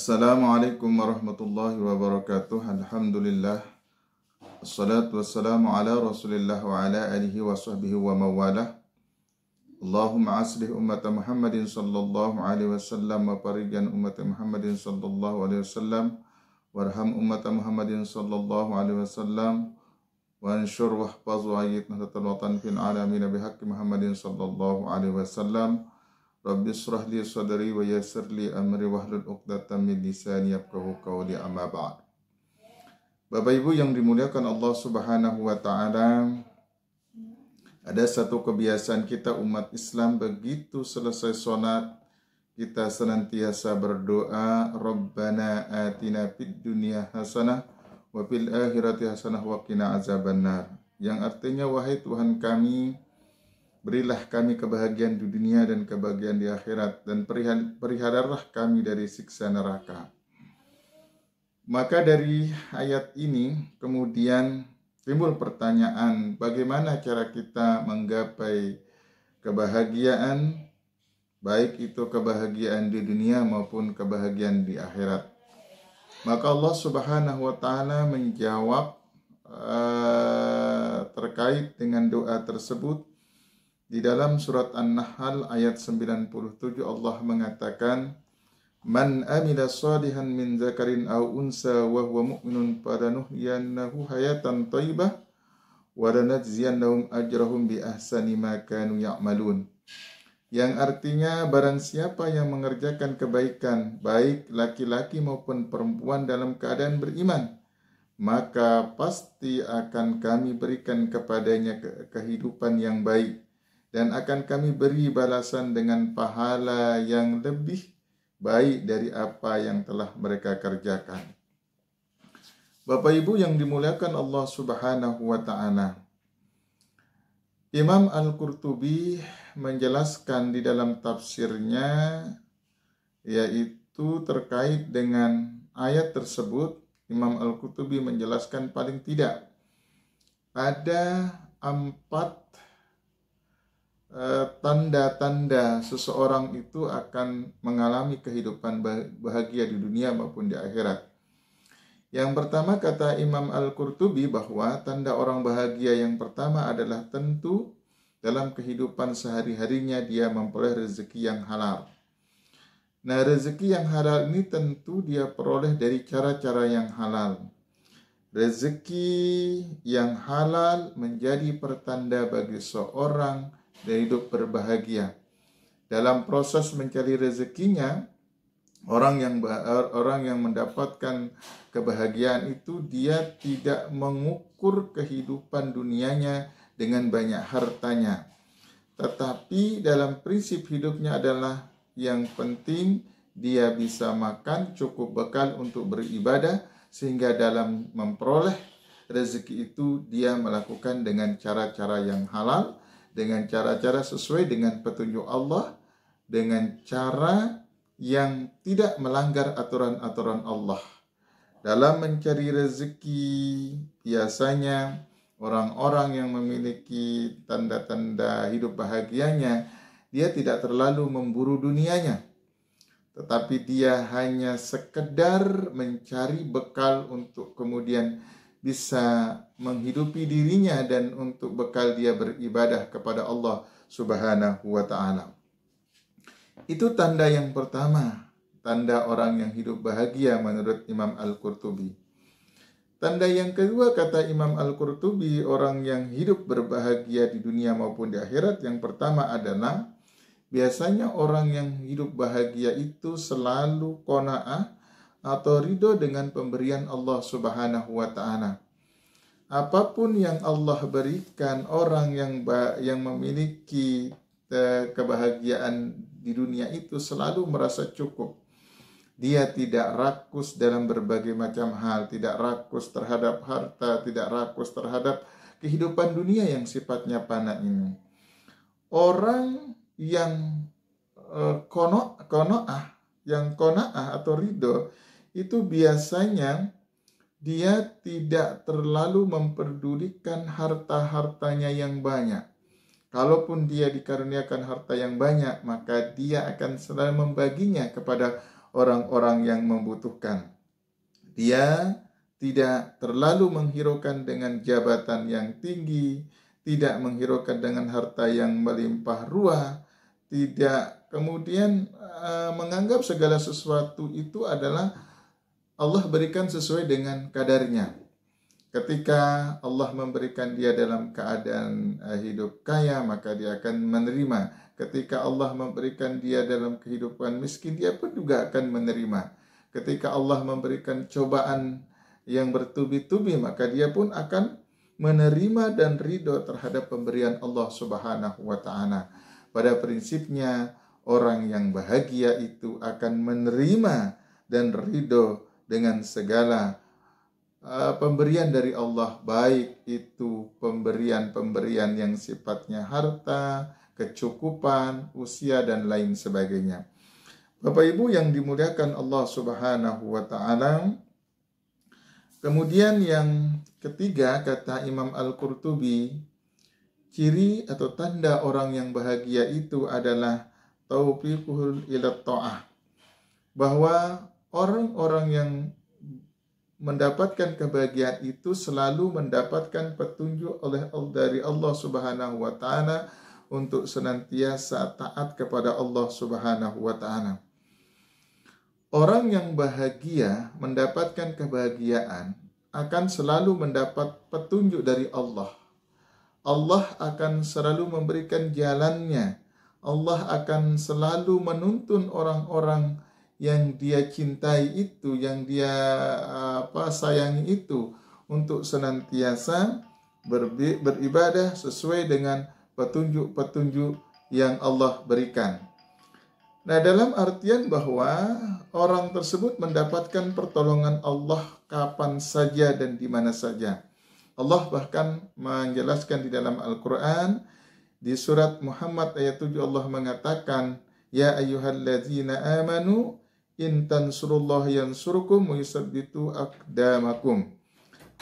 Assalamualaikum warahmatullahi wabarakatuh. Alhamdulillah. Assalatu wassalamu ala rasulillah wa ala alihi wa sahbihi wa mawalah. Allahumma aslih ummata Muhammadin sallallahu alaihi wasallam wa farijan ummata Muhammadin sallallahu alaihi wasallam warham ummata Muhammadin sallallahu alaihi wasallam wa anshur wahfaz wa ayyid nahdatal watan fil alamin bihaqqi Muhammadin sallallahu alaihi wasallam. Rabbi israh li sadri wa yassir li amri wahlul 'uqdatam min lisani yafqahu qawli, amma ba'd. Bapak Ibu yang dimuliakan Allah Subhanahu wa taala, ada satu kebiasaan kita umat Islam, begitu selesai salat kita senantiasa berdoa, Rabbana atina fid dunya hasanah wa fil akhirati hasanah wa qina azabannar. Yang artinya, wahai Tuhan kami, berilah kami kebahagiaan di dunia dan kebahagiaan di akhirat, dan peliharalah kami dari siksa neraka. Maka dari ayat ini kemudian timbul pertanyaan, bagaimana cara kita menggapai kebahagiaan, baik itu kebahagiaan di dunia maupun kebahagiaan di akhirat. Maka Allah Subhanahu wa taala menjawab terkait dengan doa tersebut. Di dalam surat An-Nahl ayat 97 Allah mengatakan, Man amila salihan min zakarin aw unsa wa huwa mu'minun falanuhyiyannahu hayatan thayyibah wa lanajziyannahum ajrahum bi ahsani ma kanu ya'malun. Yang artinya, barang siapa yang mengerjakan kebaikan, baik laki-laki maupun perempuan dalam keadaan beriman, maka pasti akan kami berikan kepadanya kehidupan yang baik, dan akan kami beri balasan dengan pahala yang lebih baik dari apa yang telah mereka kerjakan. Bapak Ibu yang dimuliakan Allah Subhanahu wa taala, Imam Al-Qurtubi menjelaskan di dalam tafsirnya, yaitu terkait dengan ayat tersebut. Imam Al-Qurtubi menjelaskan paling tidak ada 4 tanda-tanda seseorang itu akan mengalami kehidupan bahagia di dunia maupun di akhirat. Yang pertama, kata Imam Al-Qurtubi, bahwa tanda orang bahagia yang pertama adalah tentu dalam kehidupan sehari-harinya dia memperoleh rezeki yang halal. Nah, rezeki yang halal ini tentu dia peroleh dari cara-cara yang halal. Rezeki yang halal menjadi pertanda bagi seorang dan hidup berbahagia. Dalam proses mencari rezekinya, orang yang mendapatkan kebahagiaan itu, dia tidak mengukur kehidupan dunianya dengan banyak hartanya, tetapi dalam prinsip hidupnya adalah yang penting dia bisa makan, cukup bekal untuk beribadah, sehingga dalam memperoleh rezeki itu dia melakukan dengan cara-cara yang halal, dengan cara-cara sesuai dengan petunjuk Allah, dengan cara yang tidak melanggar aturan-aturan Allah. Dalam mencari rezeki, biasanya orang-orang yang memiliki tanda-tanda hidup bahagianya, dia tidak terlalu memburu dunianya, tetapi dia hanya sekedar mencari bekal untuk kemudian bisa menghidupi dirinya dan untuk bekal dia beribadah kepada Allah Subhanahu wa ta'ala. Itu tanda yang pertama, tanda orang yang hidup bahagia menurut Imam Al-Qurtubi. Tanda yang kedua, kata Imam Al-Qurtubi, orang yang hidup berbahagia di dunia maupun di akhirat, yang pertama adalah biasanya orang yang hidup bahagia itu selalu qanaah atau ridho dengan pemberian Allah Subhanahu wa ta'ala. Apapun yang Allah berikan, orang yang memiliki kebahagiaan di dunia itu selalu merasa cukup. Dia tidak rakus dalam berbagai macam hal, tidak rakus terhadap harta, tidak rakus terhadap kehidupan dunia yang sifatnya fana ini. Orang yang qanaah atau ridho, itu biasanya dia tidak terlalu memperdulikan harta-hartanya yang banyak. Kalaupun dia dikaruniakan harta yang banyak, maka dia akan selalu membaginya kepada orang-orang yang membutuhkan. Dia tidak terlalu menghiraukan dengan jabatan yang tinggi, tidak menghiraukan dengan harta yang melimpah ruah, tidak kemudian menganggap segala sesuatu itu adalah Allah berikan sesuai dengan kadarnya. Ketika Allah memberikan dia dalam keadaan hidup kaya, maka dia akan menerima. Ketika Allah memberikan dia dalam kehidupan miskin, dia pun juga akan menerima. Ketika Allah memberikan cobaan yang bertubi-tubi, maka dia pun akan menerima dan ridho terhadap pemberian Allah Subhanahu wa Ta'ala. Pada prinsipnya, orang yang bahagia itu akan menerima dan ridho dengan segala pemberian dari Allah, baik itu pemberian-pemberian yang sifatnya harta, kecukupan, usia, dan lain sebagainya. Bapak Ibu yang dimuliakan Allah Subhanahu wa Ta'ala, kemudian yang ketiga, kata Imam Al-Qurtubi, ciri atau tanda orang yang bahagia itu adalah taufiquhul ila ta'ah, bahwa orang-orang yang mendapatkan kebahagiaan itu selalu mendapatkan petunjuk dari Allah Subhanahu wa Ta'ala untuk senantiasa taat kepada Allah Subhanahu wa Ta'ala. Orang yang bahagia mendapatkan kebahagiaan akan selalu mendapat petunjuk dari Allah. Allah akan selalu memberikan jalannya. Allah akan selalu menuntun orang-orang yang dia cintai itu, yang dia sayangi itu, untuk senantiasa beribadah sesuai dengan petunjuk-petunjuk yang Allah berikan. Nah, dalam artian bahwa orang tersebut mendapatkan pertolongan Allah kapan saja dan di mana saja. Allah bahkan menjelaskan di dalam Al-Quran, di surat Muhammad ayat 7 Allah mengatakan, Ya ayyuhalladzina amanu in tansurullah yansurkum wa yusabbitu aqdamakum.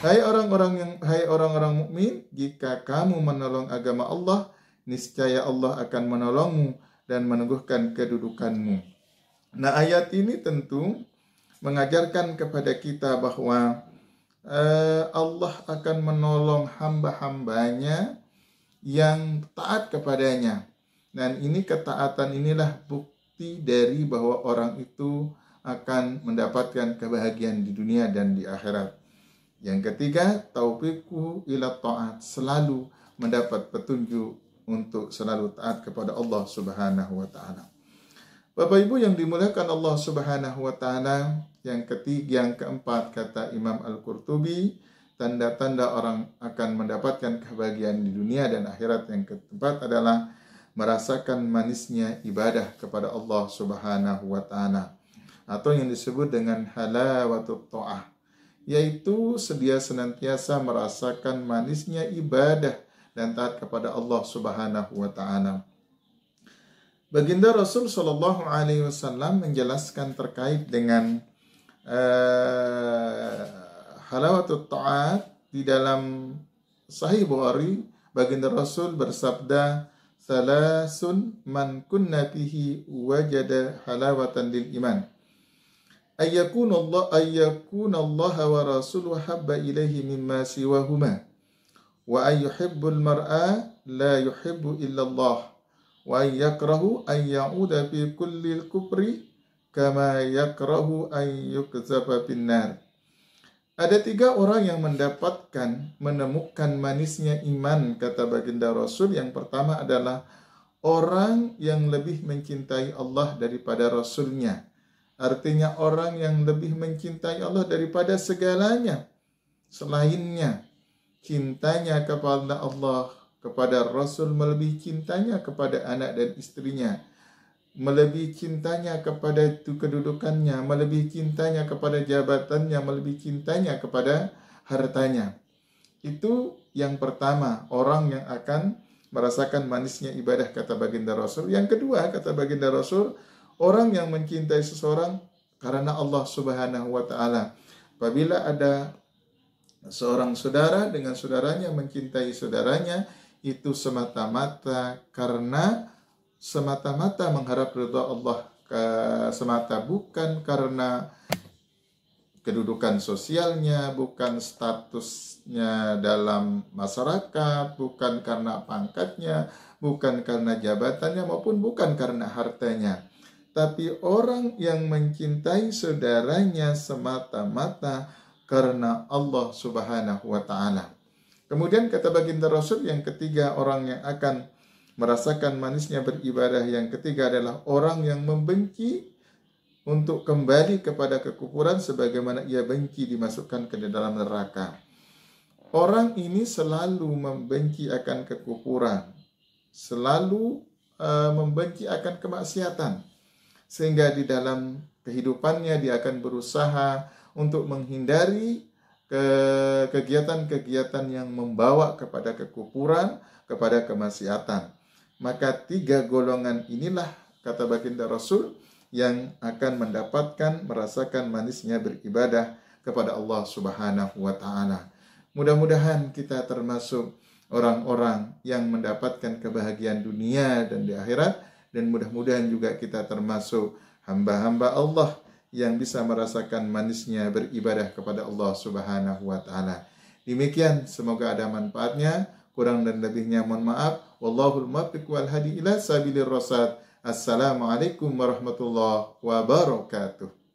Hai orang-orang mukmin, jika kamu menolong agama Allah, niscaya Allah akan menolongmu dan meneguhkan kedudukanmu. Nah, ayat ini tentu mengajarkan kepada kita bahwa Allah akan menolong hamba-hambanya yang taat kepadanya. Dan ini ketaatan inilah bukti dari bahwa orang itu akan mendapatkan kebahagiaan di dunia dan di akhirat. Yang ketiga, taufiqu ila ta'at, selalu mendapat petunjuk untuk selalu taat kepada Allah Subhanahu wa Ta'ala. Bapak Ibu yang dimuliakan Allah Subhanahu wa Ta'ala, yang keempat, kata Imam Al-Qurtubi, tanda-tanda orang akan mendapatkan kebahagiaan di dunia dan akhirat, yang keempat adalah merasakan manisnya ibadah kepada Allah Subhanahu wa Ta'ala, atau yang disebut dengan halawatut ta'ah, yaitu sedia senantiasa merasakan manisnya ibadah dan taat kepada Allah Subhanahu wa Ta'ala. Baginda Rasul Shallallahu Alaihi Wasallam menjelaskan terkait dengan halawatut ta'at di dalam Sahih Bukhari. Baginda Rasul bersabda, Salasun man kunna fihi wajada halawatan lil iman. Ayyakuna Allah wa rasuluhu habba ilaihi mimma siwahuma. Wa ayyuhibbul mar'a la yuhibbu illallah. Wa ayyakrahu an ya'uda fi kulli kufri kama yakrahu an yukzaba finnar. Ada 3 orang yang menemukan manisnya iman, kata baginda Rasul. Yang pertama adalah orang yang lebih mencintai Allah daripada Rasulnya. Artinya orang yang lebih mencintai Allah daripada segalanya selainnya. Cintanya kepada Allah, kepada Rasul, melebihi cintanya kepada anak dan istrinya, melebihi cintanya kepada kedudukannya, melebihi cintanya kepada jabatannya, melebihi cintanya kepada hartanya. Itu yang pertama, orang yang akan merasakan manisnya ibadah, kata baginda Rasul. Yang kedua, kata baginda Rasul, orang yang mencintai seseorang karena Allah Subhanahu wa Ta'ala. Apabila ada seorang saudara dengan saudaranya mencintai saudaranya, itu semata-mata karena semata-mata mengharap ridha Allah semata bukan karena kedudukan sosialnya, bukan statusnya dalam masyarakat, bukan karena pangkatnya, bukan karena jabatannya, maupun bukan karena hartanya. Tapi orang yang mencintai saudaranya semata-mata karena Allah Subhanahu wa Ta'ala. Kemudian kata baginda Rasul yang ketiga, orang yang akan merasakan manisnya beribadah yang ketiga adalah orang yang membenci untuk kembali kepada kekufuran sebagaimana ia benci dimasukkan ke dalam neraka. Orang ini selalu membenci akan kekufuran, selalu membenci akan kemaksiatan, sehingga di dalam kehidupannya dia akan berusaha untuk menghindari kegiatan-kegiatan yang membawa kepada kekufuran, kepada kemaksiatan. Maka tiga golongan inilah, kata baginda Rasul, yang akan merasakan manisnya beribadah kepada Allah Subhanahu wa Ta'ala. Mudah-mudahan kita termasuk orang-orang yang mendapatkan kebahagiaan dunia dan di akhirat, dan mudah-mudahan juga kita termasuk hamba-hamba Allah yang bisa merasakan manisnya beribadah kepada Allah Subhanahu wa Ta'ala. Demikian, semoga ada manfaatnya. Kurang dan lebihnya mohon maaf. Wallahul muwaffiq wal hadi ila sabilir rasyad. Assalamualaikum warahmatullahi wabarakatuh.